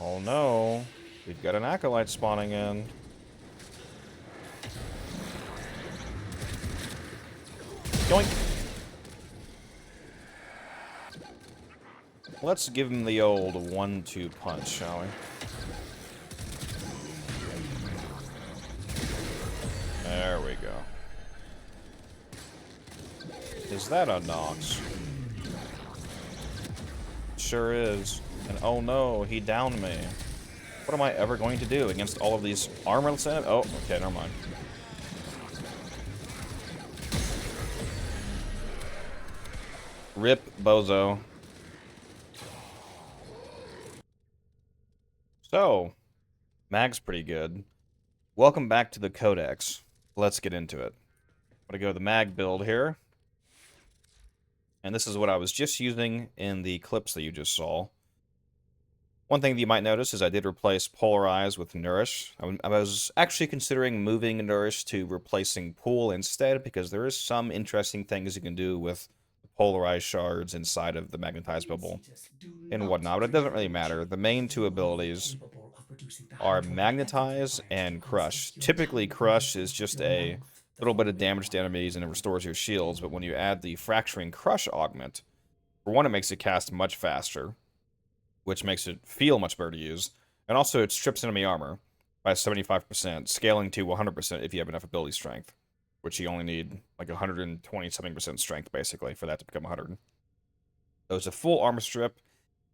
Oh no. We've got an Acolyte spawning in. Yoink! Let's give him the old 1-2 punch, shall we? There we go. Is that a Nox? Sure is. And oh no, he downed me. What am I ever going to do against all of these armorless enemies? Oh, okay, never mind. Rip Bozo. So, Mag's pretty good. Welcome back to the Codex. Let's get into it. I'm gonna go to the Mag build here. And this is what I was just using in the clips that you just saw. One thing that you might notice is I did replace Polarize with Nourish. I was actually considering moving Nourish to replacing Pool instead, because there is some interesting things you can do with Polarized shards inside of the Magnetized bubble and whatnot, but it doesn't really matter. The main two abilities are Magnetize and Crush. Typically, Crush is just a little bit of damage to enemies and it restores your shields, but when you add the Fracturing Crush augment, for one, it makes it cast much faster, which makes it feel much better to use, and also it strips enemy armor by 75%, scaling to 100% if you have enough ability strength, which you only need like 120-something% strength, basically, for that to become 100. So it's a full armor strip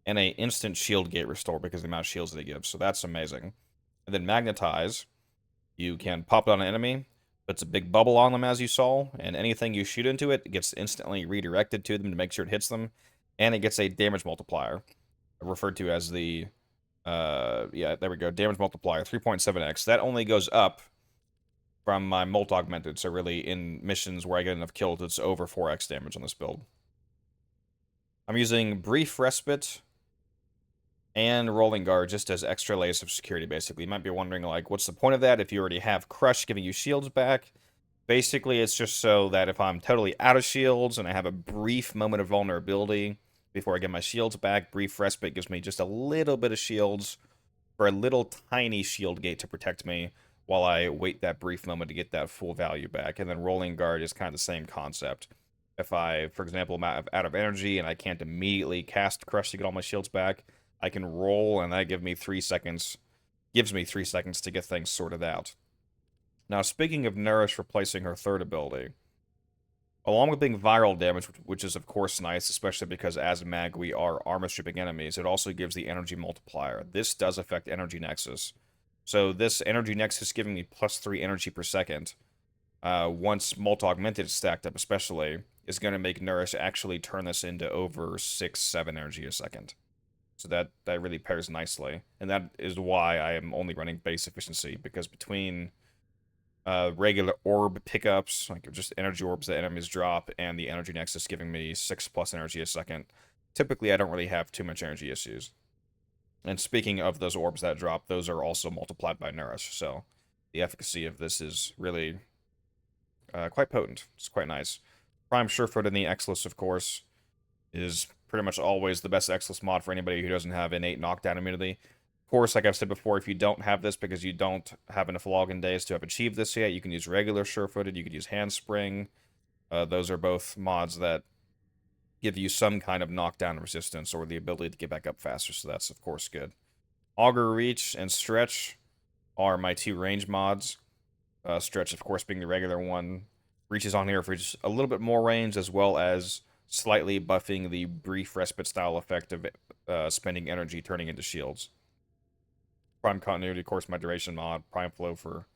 and a instant shield gate restore because of the amount of shields that it gives, so that's amazing. And then Magnetize, you can pop it on an enemy, puts a big bubble on them as you saw, and anything you shoot into it gets instantly redirected to them to make sure it hits them, and it gets a damage multiplier, referred to as the, yeah, there we go, damage multiplier, 3.7x. That only goes up from my Molt Augmented, so really in missions where I get enough kills, it's over 4x damage on this build. I'm using Brief Respite and Rolling Guard just as extra layers of security, basically. You might be wondering, like, what's the point of that if you already have Crush giving you shields back? Basically, it's just so that if I'm totally out of shields and I have a brief moment of vulnerability before I get my shields back, Brief Respite gives me just a little bit of shields for a little tiny shield gate to protect me while I wait that brief moment to get that full value back. And then Rolling Guard is kind of the same concept. If I, for example, am out of energy and I can't immediately cast Crush to get all my shields back, I can roll, and that gives me 3 seconds to get things sorted out. Now, speaking of Nourish replacing her third ability, along with being viral damage, which is of course nice, especially because as Mag we are armor stripping enemies, it also gives the energy multiplier. This does affect Energy Nexus. So this Energy Nexus giving me +3 energy per second, once Molt Augmented is stacked up especially, is going to make Nourish actually turn this into over 6-7 energy a second. So that really pairs nicely. And that is why I am only running base efficiency, because between regular orb pickups, like just energy orbs that enemies drop, and the energy nexus giving me 6+ energy a second, typically I don't really have too much energy issues. And speaking of those orbs that drop, those are also multiplied by Nourish, so the efficacy of this is really quite potent. It's quite nice. Prime Surefoot in the Exilus, of course, is pretty much always the best Exilus mod for anybody who doesn't have innate knockdown immunity. Of course, like I've said before, if you don't have this because you don't have enough login days to have achieved this yet, you can use regular Surefooted, you could use Handspring. Those are both mods that give you some kind of knockdown resistance or the ability to get back up faster, so that's of course good. Augur Reach and Stretch are my 2 range mods. Stretch, of course, being the regular one. Reach is on here for just a little bit more range, as well as slightly buffing the brief respite style effect of spending energy turning into shields. Prime Continuity, of course, my duration mod. Prime Flow for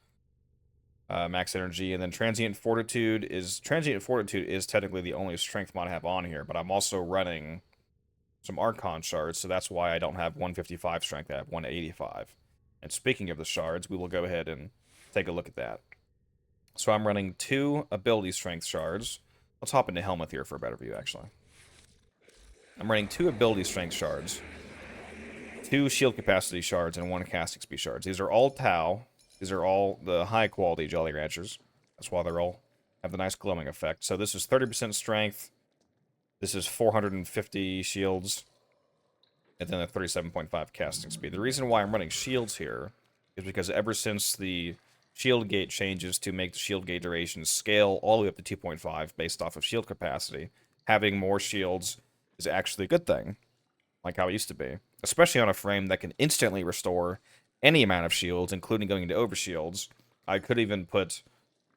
max energy. And then Transient Fortitude is technically the only strength mod I have on here, but I'm also running some Archon shards, so that's why I don't have 155 strength, I have 185. And speaking of the shards, we will go ahead and take a look at that. So I'm running 2 ability strength shards. Let's hop into Helmuth here for a better view, actually. I'm running 2 ability strength shards, 2 shield capacity shards, and 1 casting speed shards. These are all Tau. These are all the high quality Jolly Ranchers. That's why they're all have the nice glowing effect. So this is 30% strength. This is 450 shields. and then a 37.5 casting speed. The reason why I'm running shields here is because ever since the shield gate changes to make the shield gate duration scale all the way up to 2.5 based off of shield capacity, having more shields is actually a good thing, like how it used to be. Especially on a frame that can instantly restore any amount of shields, including going into overshields. I could even put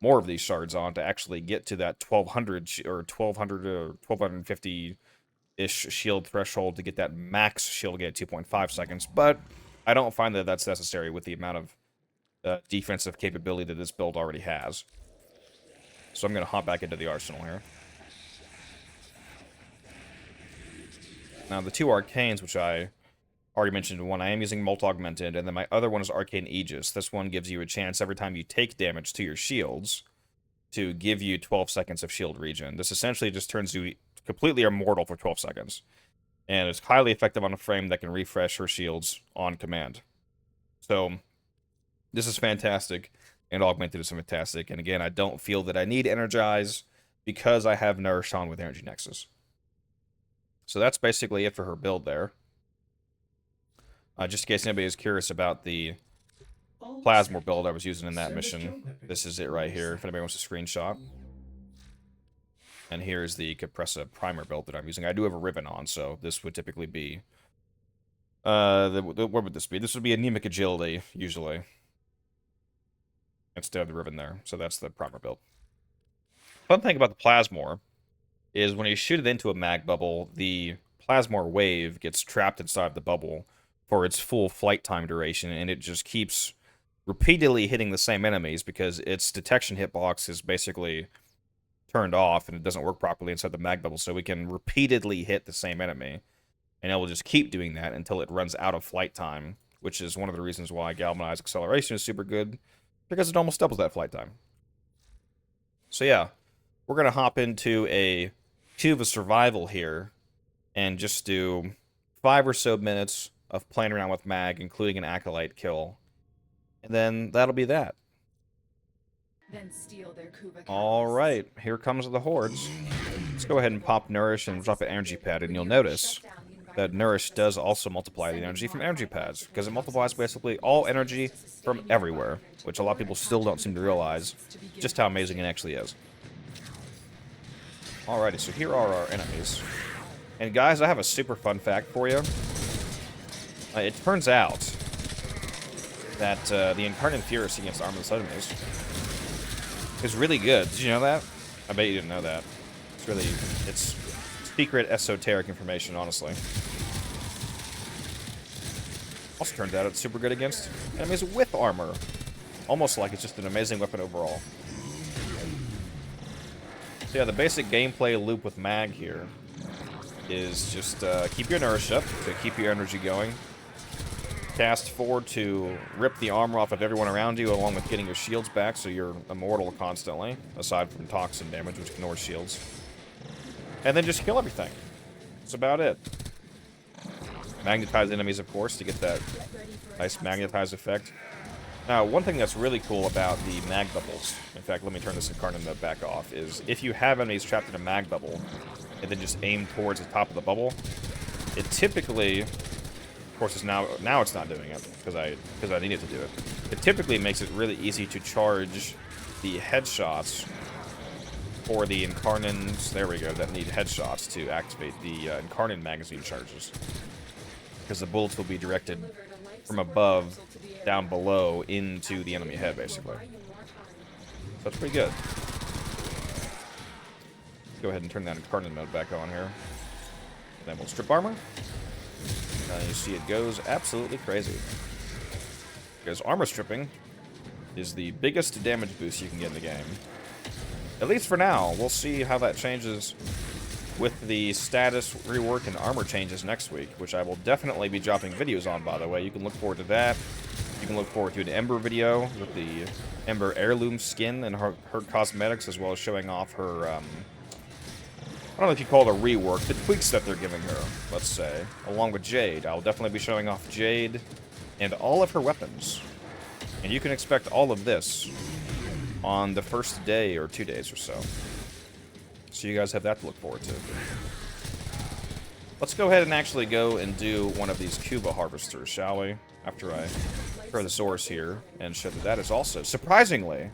more of these shards on to actually get to that 1200 or 1200 or 1250-ish shield threshold to get that max shield gate at 2.5 seconds, but I don't find that that's necessary with the amount of defensive capability that this build already has. So I'm going to hop back into the arsenal here. Now, the two arcanes, which I already mentioned, one I am using Molt Augmented, and then my other one is Arcane Aegis. This one gives you a chance every time you take damage to your shields to give you 12 seconds of shield regen. This essentially just turns you completely immortal for 12 seconds. And it's highly effective on a frame that can refresh her shields on command. So, this is fantastic, and Augmented is fantastic. And again, I don't feel that I need Energize because I have Nourished on with Energy Nexus. So that's basically it for her build there. Just in case anybody is curious about the Plasmor build I was using in that mission, this is it right here, if anybody wants a screenshot. And here's the Capressa Primer build that I'm using. I do have a ribbon on, so this would typically be... what would this be? This would be Anemic Agility, usually. Instead of the ribbon there. So that's the Primer build. Fun thing about the Plasmor is when you shoot it into a mag bubble, the Plasmor wave gets trapped inside the bubble for its full flight time duration, and it just keeps repeatedly hitting the same enemies because its detection hitbox is basically turned off and it doesn't work properly inside the mag bubble, so we can repeatedly hit the same enemy, and it will just keep doing that until it runs out of flight time, which is one of the reasons why Galvanized Acceleration is super good, because it almost doubles that flight time. So yeah, we're going to hop into a Cube of Survival here and just do 5 or so minutes of playing around with mag, including an Acolyte kill. And then that'll be that. Then steal their Alright, here comes the hordes. Let's go ahead and pop Nourish and drop an energy pad, and you'll notice that Nourish does also multiply the energy from energy pads, because it multiplies basically all energy from everywhere, which a lot of people still don't seem to realize just how amazing it actually is. Alrighty, so here are our enemies. And guys, I have a super fun fact for you. It turns out that the Incarnate Furus against Armless enemies is really good. Did you know that? I bet you didn't know that. It's secret esoteric information, honestly. Also turns out it's super good against enemies with armor. Almost like it's just an amazing weapon overall. So yeah, the basic gameplay loop with mag here is just keep your Nourish up to keep your energy going. Cast forward to rip the armor off of everyone around you, along with getting your shields back so you're immortal constantly, aside from toxin damage, which ignores shields. And then just kill everything. That's about it. Magnetize enemies, of course, to get that nice magnetized effect. Now, one thing that's really cool about the mag bubbles, in fact, let me turn this Incarnate mode back off, is if you have enemies trapped in a mag bubble, and then just aim towards the top of the bubble, it typically... Of course, it's now it's not doing it because I need it to do it. It typically makes it really easy to charge the headshots for the Incarnate. There we go. That need headshots to activate the Incarnate magazine charges, because the bullets will be directed from above down below into the enemy head, basically. So that's pretty good. Let's go ahead and turn that Incarnate mode back on here. Then we'll strip armor. You see it goes absolutely crazy. Because armor stripping is the biggest damage boost you can get in the game. At least for now. We'll see how that changes with the status rework and armor changes next week, which I will definitely be dropping videos on, by the way. You can look forward to that. You can look forward to an Ember video with the Ember heirloom skin and her cosmetics, as well as showing off her... I don't know if you call it a rework, the tweaks that they're giving her, let's say, along with Jade. I'll definitely be showing off Jade and all of her weapons. And you can expect all of this on the first day or 2 days or so. So you guys have that to look forward to. Let's go ahead and actually go and do one of these Kuba harvesters, shall we? After I throw the Zorus here and show that that is also, surprisingly,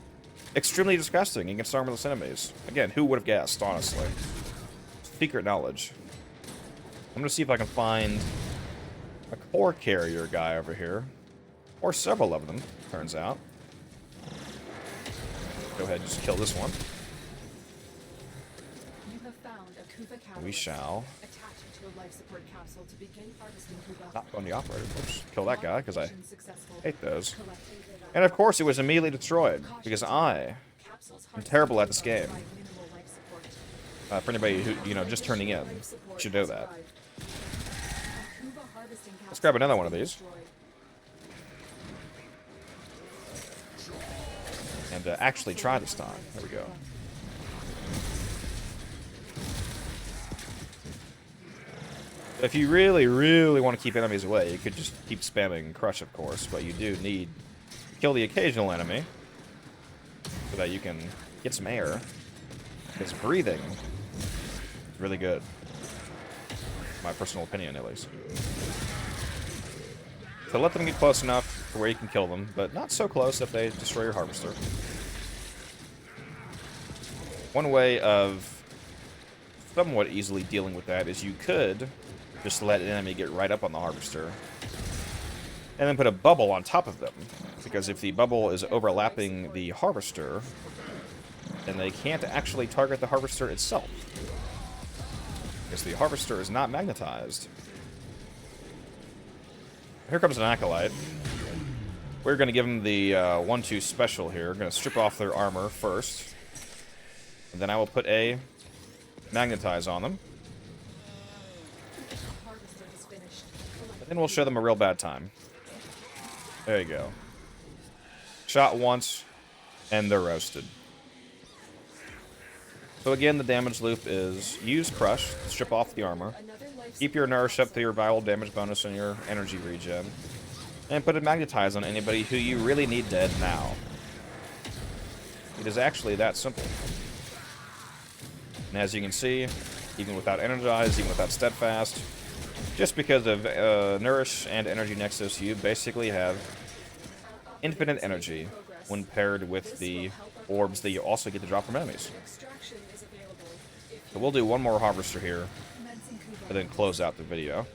extremely disgusting against armorless enemies. Again, who would have guessed, honestly? Secret knowledge. I'm going to see if I can find a core carrier guy over here. Or several of them, turns out. Go ahead and just kill this one. You have found a Kuva capsule. We shall. Attach it to a life support capsule to begin harvesting Kuva. Not on the operator. Oops, kill that guy, because I Mission successful. hate those. Collect data. And of course, it was immediately destroyed, because I Capsules am terrible at this game. provide minimal life support. For anybody who, you know, just turning in, Life support should know has that. arrived. A Kuva harvesting Let's grab another one of capsule these. destroyed. And actually try this time. There we go. If you really, really want to keep enemies away, you could just keep spamming Crush, of course, but you do need to kill the occasional enemy so that you can get some air. Because breathing is really good. My personal opinion, at least. So let them get close enough to where you can kill them, but not so close that they destroy your harvester. One way of somewhat easily dealing with that is you could just let an enemy get right up on the harvester and then put a bubble on top of them, because if the bubble is overlapping the harvester, then they can't actually target the harvester itself, because the harvester is not magnetized. Here comes an Acolyte. We're going to give them the 1-2 special here. We're going to strip off their armor first, and then I will put a magnetize on them. Harvester is finished. And then we'll show them a real bad time. There you go. Shot once, and they're roasted. So again, the damage loop is use Crush to strip off the armor, Another life keep your Nourish up to your vital damage bonus and your energy regen, and put a Magnetize on anybody who you really need dead now. It is actually that simple. And as you can see, even without Energize, even without Steadfast, just because of Nourish and Energy Nexus, you basically have infinite energy when paired with the orbs that you also get to drop from enemies. extraction is available. So we'll do one more Harvester here, Commencing Kuva. and then close out the video.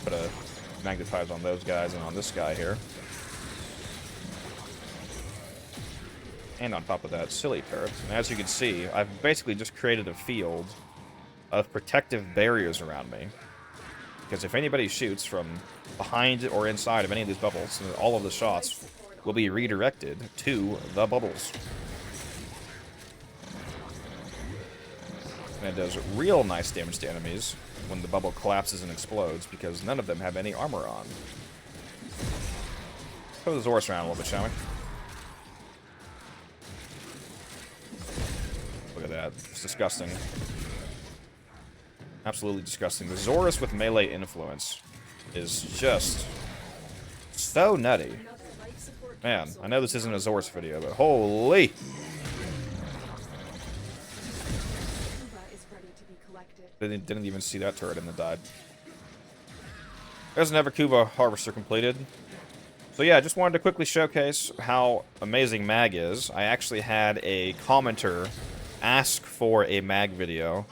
Put a Magnetize on those guys and on this guy here. And on top of that, silly turret. And as you can see, I've basically just created a field of protective barriers around me. Because if anybody shoots from behind or inside of any of these bubbles, then all of the shots will be redirected to the bubbles. And it does real nice damage to enemies when the bubble collapses and explodes, because none of them have any armor on. Throw the Zorus around a little bit, shall we? Look at that. It's disgusting. Absolutely disgusting. The Zorus with melee influence is just so nutty. Another life support Man, capsule. I know this isn't a Zorus video, but holy! Kuva is ready to be collected. Didn't even see that turret and then died. There's another Kuva Harvester completed. So yeah, I just wanted to quickly showcase how amazing Mag is. I actually had a commenter ask for a Mag video.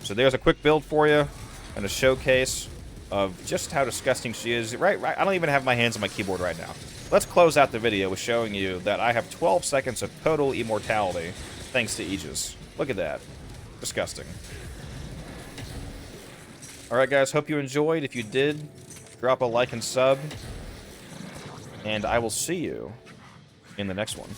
So there's a quick build for you and a showcase of just how disgusting she is. Right, I don't even have my hands on my keyboard right now. Let's close out the video with showing you that I have 12 seconds of total immortality thanks to Aegis. Look at that. Disgusting. Alright guys, hope you enjoyed. If you did, drop a like and sub. And I will see you in the next one.